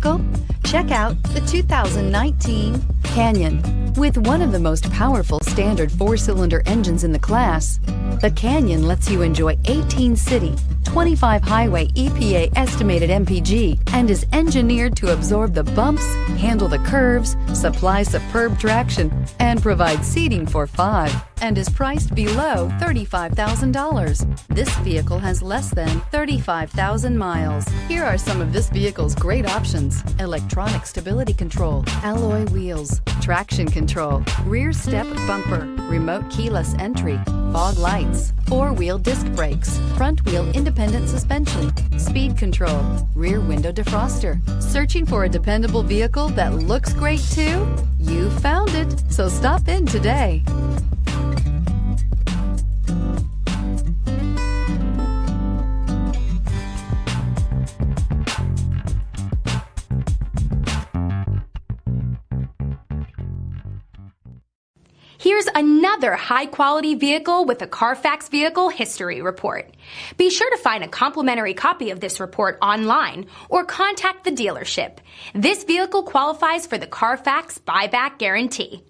vehicle? Check out the 2019 Canyon. With one of the most powerful standard 4-cylinder engines in the class, the Canyon lets you enjoy 18 city, 25 highway EPA estimated MPG, and is engineered to absorb the bumps, handle the curves, supply superb traction, and provide seating for 5, and is priced below $35,000. This vehicle has less than 35,000 miles. Here are some of this vehicle's great options: electronic stability control, alloy wheels, traction control, rear step bumper, remote keyless entry, fog lights, 4-wheel disc brakes, front wheel independent suspension, speed control, rear window defroster. Searching for a dependable vehicle that looks great too? You found it, so stop in today. Here's another high-quality vehicle with a Carfax Vehicle History Report. Be sure to find a complimentary copy of this report online or contact the dealership. This vehicle qualifies for the Carfax Buyback Guarantee.